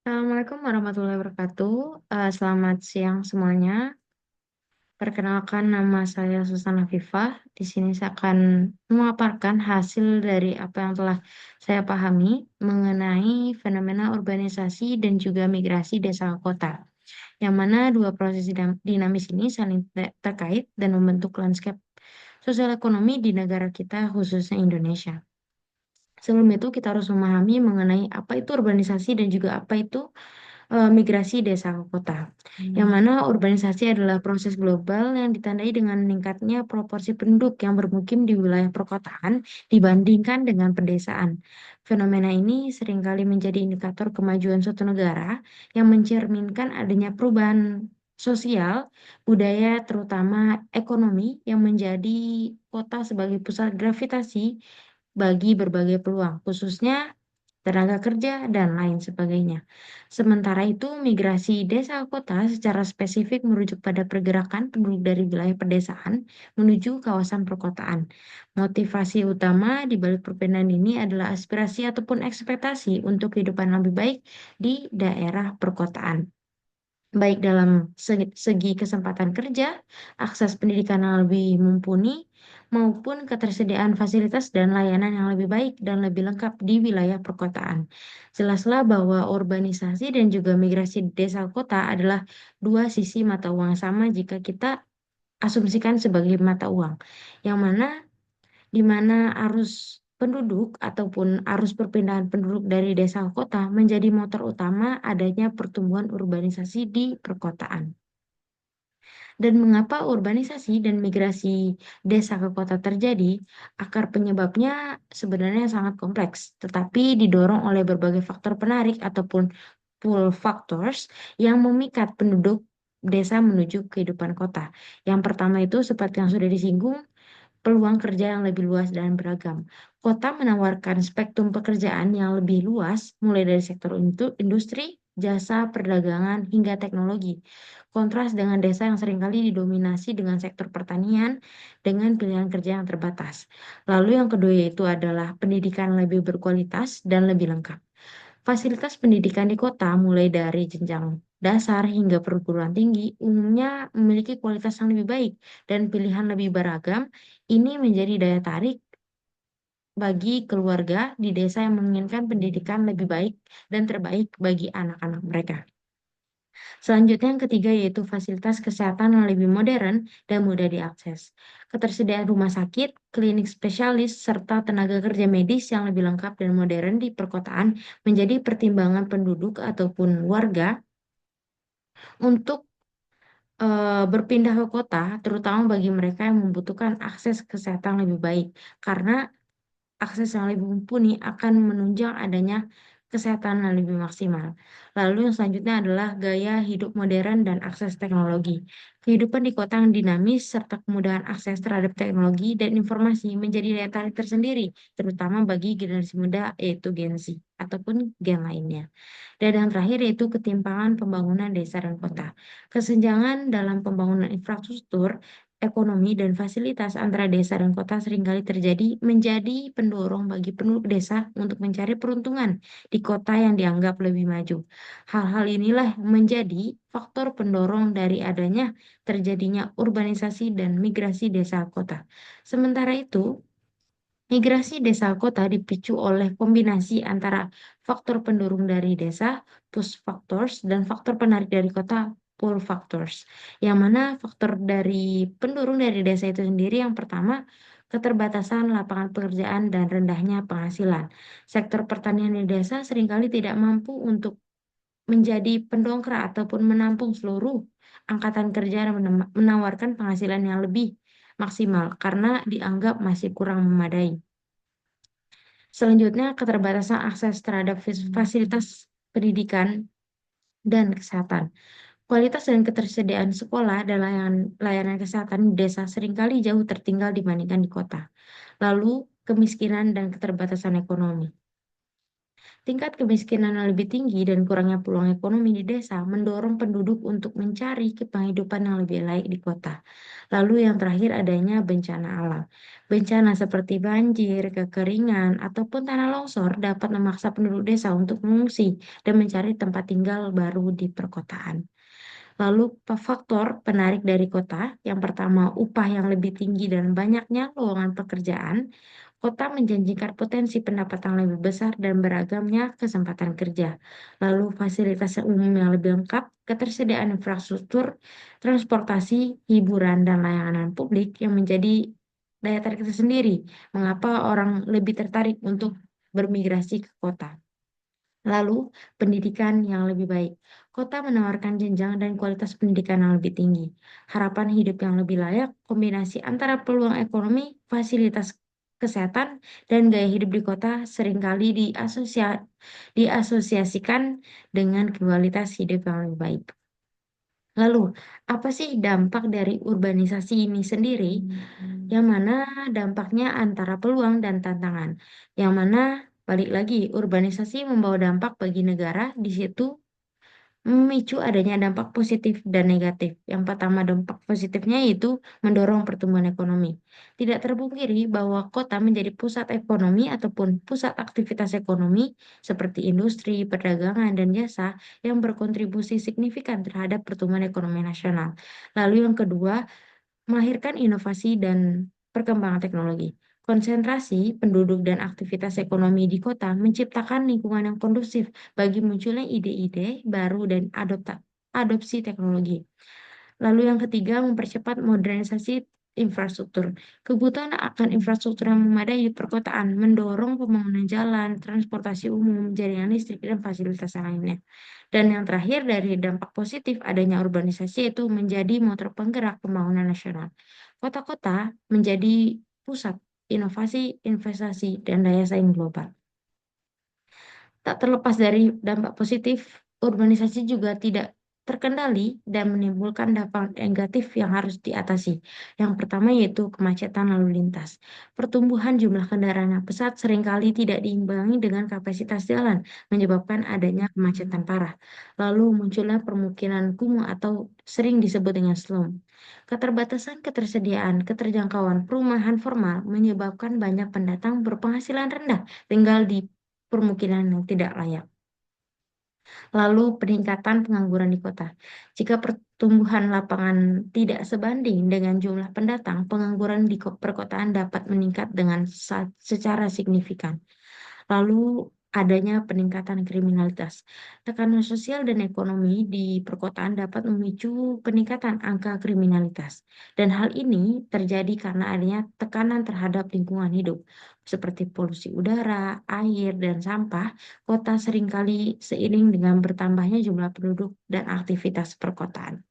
Assalamualaikum warahmatullahi wabarakatuh. Selamat siang semuanya. Perkenalkan nama saya Susan Afifah. Di sini saya akan memaparkan hasil dari apa yang telah saya pahami mengenai fenomena urbanisasi dan juga migrasi desa ke kota. Yang mana dua proses dinamis ini saling terkait dan membentuk landscape sosial ekonomi di negara kita khususnya Indonesia. Sebelum itu kita harus memahami mengenai apa itu urbanisasi dan juga apa itu migrasi desa ke kota. Yang mana urbanisasi adalah proses global yang ditandai dengan meningkatnya proporsi penduduk yang bermukim di wilayah perkotaan dibandingkan dengan pedesaan. Fenomena ini seringkali menjadi indikator kemajuan suatu negara yang mencerminkan adanya perubahan sosial, budaya, terutama ekonomi yang menjadi kota sebagai pusat gravitasi bagi berbagai peluang, khususnya tenaga kerja dan lain sebagainya. Sementara itu, migrasi desa ke kota secara spesifik merujuk pada pergerakan penduduk dari wilayah pedesaan menuju kawasan perkotaan. Motivasi utama di balik perpindahan ini adalah aspirasi ataupun ekspektasi untuk kehidupan lebih baik di daerah perkotaan, baik dalam segi kesempatan kerja, akses pendidikan yang lebih mumpuni, maupun ketersediaan fasilitas dan layanan yang lebih baik dan lebih lengkap di wilayah perkotaan. Jelaslah bahwa urbanisasi dan juga migrasi desa ke kota adalah dua sisi mata uang yang sama jika kita asumsikan sebagai mata uang, yang mana di mana arus penduduk ataupun arus perpindahan penduduk dari desa ke kota menjadi motor utama adanya pertumbuhan urbanisasi di perkotaan. Dan mengapa urbanisasi dan migrasi desa ke kota terjadi? Akar penyebabnya sebenarnya sangat kompleks, tetapi didorong oleh berbagai faktor penarik ataupun pull factors yang memikat penduduk desa menuju kehidupan kota. Yang pertama itu seperti yang sudah disinggung, peluang kerja yang lebih luas dan beragam. Kota menawarkan spektrum pekerjaan yang lebih luas, mulai dari sektor industri, jasa, perdagangan, hingga teknologi. Kontras dengan desa yang seringkali didominasi dengan sektor pertanian dengan pilihan kerja yang terbatas. Lalu yang kedua yaitu adalah pendidikan lebih berkualitas dan lebih lengkap. Fasilitas pendidikan di kota, mulai dari jenjang dasar hingga perguruan tinggi, umumnya memiliki kualitas yang lebih baik dan pilihan lebih beragam. Ini menjadi daya tarik bagi keluarga di desa yang menginginkan pendidikan lebih baik dan terbaik bagi anak-anak mereka. Selanjutnya yang ketiga yaitu fasilitas kesehatan yang lebih modern dan mudah diakses. Ketersediaan rumah sakit, klinik spesialis, serta tenaga kerja medis yang lebih lengkap dan modern di perkotaan menjadi pertimbangan penduduk ataupun warga untuk berpindah ke kota, terutama bagi mereka yang membutuhkan akses kesehatan lebih baik. Karena akses yang lebih mumpuni akan menunjang adanya kesehatan yang lebih maksimal. Lalu yang selanjutnya adalah gaya hidup modern dan akses teknologi. Kehidupan di kota yang dinamis serta kemudahan akses terhadap teknologi dan informasi menjadi daya tarik tersendiri, terutama bagi generasi muda yaitu Gen Z ataupun gen lainnya. Dan yang terakhir yaitu ketimpangan pembangunan desa dan kota. Kesenjangan dalam pembangunan infrastruktur, ekonomi, dan fasilitas antara desa dan kota seringkali terjadi menjadi pendorong bagi penduduk desa untuk mencari peruntungan di kota yang dianggap lebih maju. Hal-hal inilah menjadi faktor pendorong dari adanya terjadinya urbanisasi dan migrasi desa ke kota. Sementara itu, migrasi desa ke kota dipicu oleh kombinasi antara faktor pendorong dari desa, push factors, dan faktor penarik dari kota, pull factors. Yang mana faktor dari pendorong dari desa itu sendiri yang pertama, keterbatasan lapangan pekerjaan dan rendahnya penghasilan. Sektor pertanian di desa seringkali tidak mampu untuk menjadi pendongkrak ataupun menampung seluruh angkatan kerja dan menawarkan penghasilan yang lebih maksimal karena dianggap masih kurang memadai. Selanjutnya, keterbatasan akses terhadap fasilitas pendidikan dan kesehatan. Kualitas dan ketersediaan sekolah dan layanan kesehatan di desa seringkali jauh tertinggal dibandingkan di kota. Lalu, kemiskinan dan keterbatasan ekonomi. Tingkat kemiskinan yang lebih tinggi dan kurangnya peluang ekonomi di desa mendorong penduduk untuk mencari penghidupan yang lebih layak di kota. Lalu yang terakhir adanya bencana alam. Bencana seperti banjir, kekeringan, ataupun tanah longsor dapat memaksa penduduk desa untuk mengungsi dan mencari tempat tinggal baru di perkotaan. Lalu faktor penarik dari kota, yang pertama upah yang lebih tinggi dan banyaknya lowongan pekerjaan. Kota menjanjikan potensi pendapatan lebih besar dan beragamnya kesempatan kerja. Lalu fasilitas umum yang lebih lengkap, ketersediaan infrastruktur, transportasi, hiburan, dan layanan publik yang menjadi daya tarik tersendiri. Mengapa orang lebih tertarik untuk bermigrasi ke kota? Lalu, pendidikan yang lebih baik. Kota menawarkan jenjang dan kualitas pendidikan yang lebih tinggi. Harapan hidup yang lebih layak, kombinasi antara peluang ekonomi, fasilitas kesehatan, dan gaya hidup di kota seringkali diasosiasikan dengan kualitas hidup yang lebih baik. Lalu, apa sih dampak dari urbanisasi ini sendiri? Yang mana dampaknya antara peluang dan tantangan. Yang mana balik lagi, urbanisasi membawa dampak bagi negara, di situ memicu adanya dampak positif dan negatif. Yang pertama, dampak positifnya yaitu mendorong pertumbuhan ekonomi. Tidak terpungkiri bahwa kota menjadi pusat ekonomi ataupun pusat aktivitas ekonomi seperti industri, perdagangan, dan jasa yang berkontribusi signifikan terhadap pertumbuhan ekonomi nasional. Lalu yang kedua, melahirkan inovasi dan perkembangan teknologi. Konsentrasi penduduk dan aktivitas ekonomi di kota menciptakan lingkungan yang kondusif bagi munculnya ide-ide baru dan adopsi teknologi. Lalu yang ketiga, mempercepat modernisasi infrastruktur. Kebutuhan akan infrastruktur yang memadai di perkotaan mendorong pembangunan jalan, transportasi umum, jaringan listrik, dan fasilitas lainnya. Dan yang terakhir dari dampak positif adanya urbanisasi itu menjadi motor penggerak pembangunan nasional. Kota-kota menjadi pusat inovasi, investasi, dan daya saing global. Tak terlepas dari dampak positif, urbanisasi juga tidak terkendali dan menimbulkan dampak negatif yang harus diatasi. Yang pertama yaitu kemacetan lalu lintas. Pertumbuhan jumlah kendaraan yang pesat seringkali tidak diimbangi dengan kapasitas jalan, menyebabkan adanya kemacetan parah. Lalu munculnya permukiman kumuh atau sering disebut dengan slum. Keterbatasan ketersediaan, keterjangkauan perumahan formal menyebabkan banyak pendatang berpenghasilan rendah tinggal di permukiman yang tidak layak. Lalu peningkatan pengangguran di kota. Jika pertumbuhan lapangan tidak sebanding dengan jumlah pendatang, pengangguran di perkotaan dapat meningkat dengan secara signifikan. Lalu adanya peningkatan kriminalitas. Tekanan sosial dan ekonomi di perkotaan dapat memicu peningkatan angka kriminalitas. Dan hal ini terjadi karena adanya tekanan terhadap lingkungan hidup, seperti polusi udara, air, dan sampah. Kota seringkali seiring dengan bertambahnya jumlah penduduk dan aktivitas perkotaan.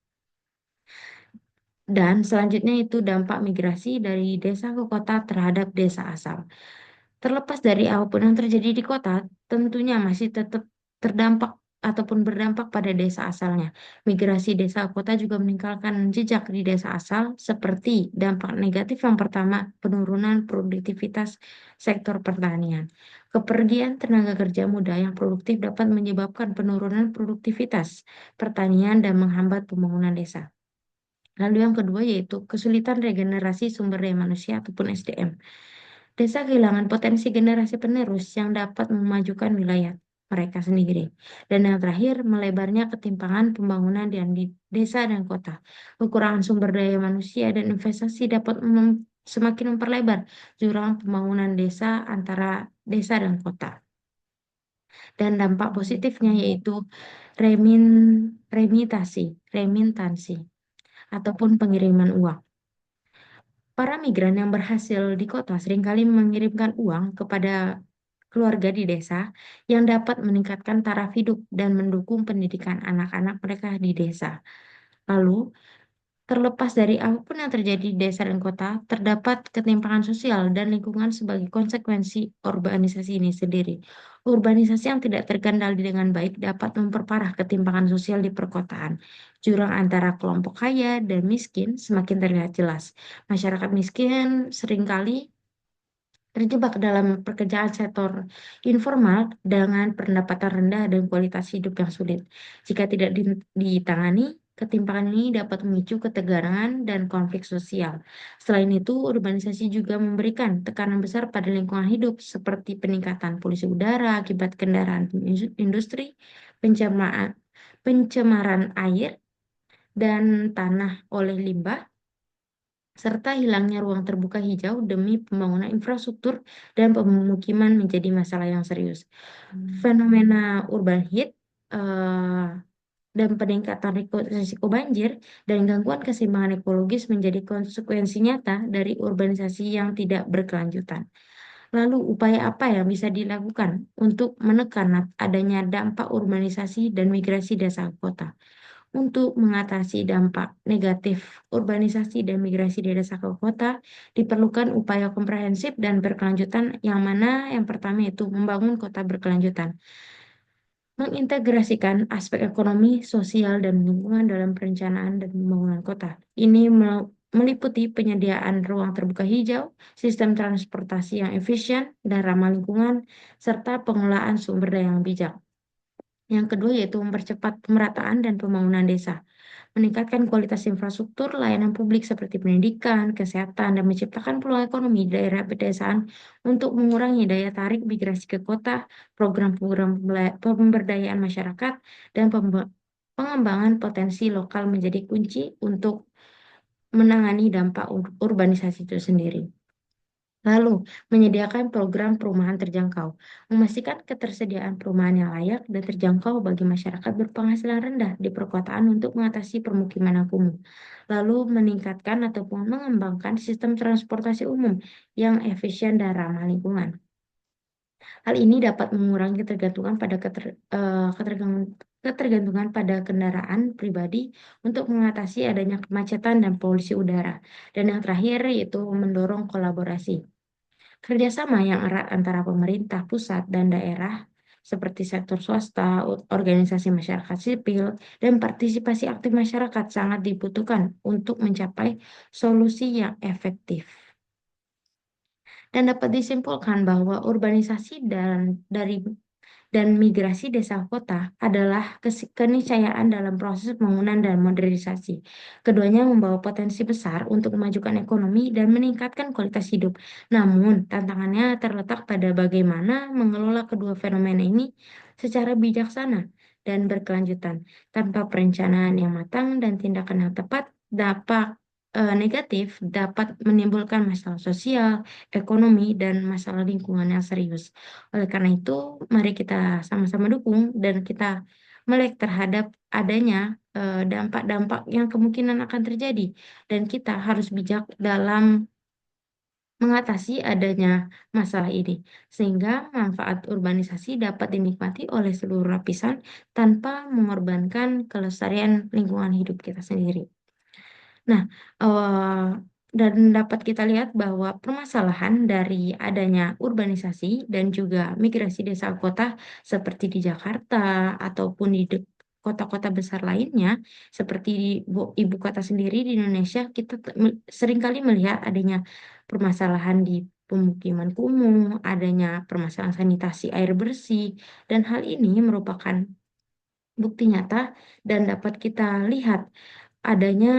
Dan selanjutnya itu dampak migrasi dari desa ke kota terhadap desa asal. Terlepas dari apapun yang terjadi di kota, tentunya masih tetap terdampak ataupun berdampak pada desa asalnya. Migrasi desa ke kota juga meninggalkan jejak di desa asal, seperti dampak negatif yang pertama, penurunan produktivitas sektor pertanian. Kepergian tenaga kerja muda yang produktif dapat menyebabkan penurunan produktivitas pertanian dan menghambat pembangunan desa. Lalu yang kedua yaitu kesulitan regenerasi sumber daya manusia ataupun SDM. Desa kehilangan potensi generasi penerus yang dapat memajukan wilayah mereka sendiri. Dan yang terakhir, melebarnya ketimpangan pembangunan di desa dan kota. Kekurangan sumber daya manusia dan investasi dapat semakin memperlebar jurang pembangunan desa antara desa dan kota. Dan dampak positifnya yaitu remin, remintansi, ataupun pengiriman uang. Para migran yang berhasil di kota seringkali mengirimkan uang kepada keluarga di desa yang dapat meningkatkan taraf hidup dan mendukung pendidikan anak-anak mereka di desa. Lalu, terlepas dari apapun yang terjadi di desa dan kota, terdapat ketimpangan sosial dan lingkungan sebagai konsekuensi urbanisasi ini sendiri. Urbanisasi yang tidak terkendali dengan baik dapat memperparah ketimpangan sosial di perkotaan. Jurang antara kelompok kaya dan miskin semakin terlihat jelas. Masyarakat miskin seringkali terjebak dalam pekerjaan sektor informal dengan pendapatan rendah dan kualitas hidup yang sulit. Jika tidak ditangani, ketimpangan ini dapat memicu ketegangan dan konflik sosial. Selain itu, urbanisasi juga memberikan tekanan besar pada lingkungan hidup seperti peningkatan polusi udara akibat kendaraan industri, pencemaran, pencemaran air dan tanah oleh limbah, serta hilangnya ruang terbuka hijau demi pembangunan infrastruktur dan pemukiman menjadi masalah yang serius. Fenomena urban heat eh, dan peningkatan risiko banjir dan gangguan keseimbangan ekologis menjadi konsekuensi nyata dari urbanisasi yang tidak berkelanjutan. Lalu, upaya apa yang bisa dilakukan untuk menekan adanya dampak urbanisasi dan migrasi desa ke kota? Untuk mengatasi dampak negatif urbanisasi dan migrasi dari desa ke kota, diperlukan upaya komprehensif dan berkelanjutan yang mana yang pertama itu membangun kota berkelanjutan, mengintegrasikan aspek ekonomi, sosial, dan lingkungan dalam perencanaan dan pembangunan kota. Ini meliputi penyediaan ruang terbuka hijau, sistem transportasi yang efisien dan ramah lingkungan, serta pengelolaan sumber daya yang bijak. Yang kedua yaitu mempercepat pemerataan dan pembangunan desa, meningkatkan kualitas infrastruktur layanan publik seperti pendidikan, kesehatan, dan menciptakan peluang ekonomi di daerah pedesaan untuk mengurangi daya tarik migrasi ke kota, program-program pemberdayaan masyarakat, dan pengembangan potensi lokal menjadi kunci untuk menangani dampak urbanisasi itu sendiri. Lalu, menyediakan program perumahan terjangkau, memastikan ketersediaan perumahan yang layak dan terjangkau bagi masyarakat berpenghasilan rendah di perkotaan untuk mengatasi permukiman yang kumuh. Lalu, meningkatkan ataupun mengembangkan sistem transportasi umum yang efisien dan ramah lingkungan. Hal ini dapat mengurangi ketergantungan pada ketergantungan pada kendaraan pribadi untuk mengatasi adanya kemacetan dan polusi udara. Dan yang terakhir yaitu mendorong kolaborasi. Kerjasama yang erat antara pemerintah pusat dan daerah, seperti sektor swasta, organisasi masyarakat sipil, dan partisipasi aktif masyarakat sangat dibutuhkan untuk mencapai solusi yang efektif. Dan dapat disimpulkan bahwa urbanisasi dan migrasi desa kota adalah keniscayaan dalam proses pembangunan dan modernisasi. Keduanya membawa potensi besar untuk memajukan ekonomi dan meningkatkan kualitas hidup. Namun, tantangannya terletak pada bagaimana mengelola kedua fenomena ini secara bijaksana dan berkelanjutan. Tanpa perencanaan yang matang dan tindakan yang tepat, dapat negatif dapat menimbulkan masalah sosial, ekonomi, dan masalah lingkungan yang serius. Oleh karena itu, mari kita sama-sama dukung dan kita melek terhadap adanya dampak-dampak yang kemungkinan akan terjadi. Dan kita harus bijak dalam mengatasi adanya masalah ini, sehingga manfaat urbanisasi dapat dinikmati oleh seluruh lapisan tanpa mengorbankan kelestarian lingkungan hidup kita sendiri. Nah, dan dapat kita lihat bahwa permasalahan dari adanya urbanisasi dan juga migrasi desa ke kota seperti di Jakarta ataupun di kota-kota besar lainnya, seperti di ibu kota sendiri di Indonesia, kita seringkali melihat adanya permasalahan di pemukiman kumuh, adanya permasalahan sanitasi air bersih, dan hal ini merupakan bukti nyata dan dapat kita lihat adanya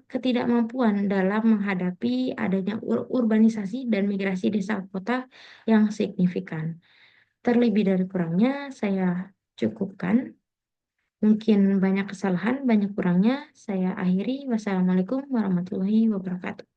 ketidakmampuan dalam menghadapi adanya urbanisasi dan migrasi desa ke kota yang signifikan. Terlebih dari kurangnya, saya cukupkan. Mungkin banyak kesalahan, banyak kurangnya. Saya akhiri. Wassalamualaikum warahmatullahi wabarakatuh.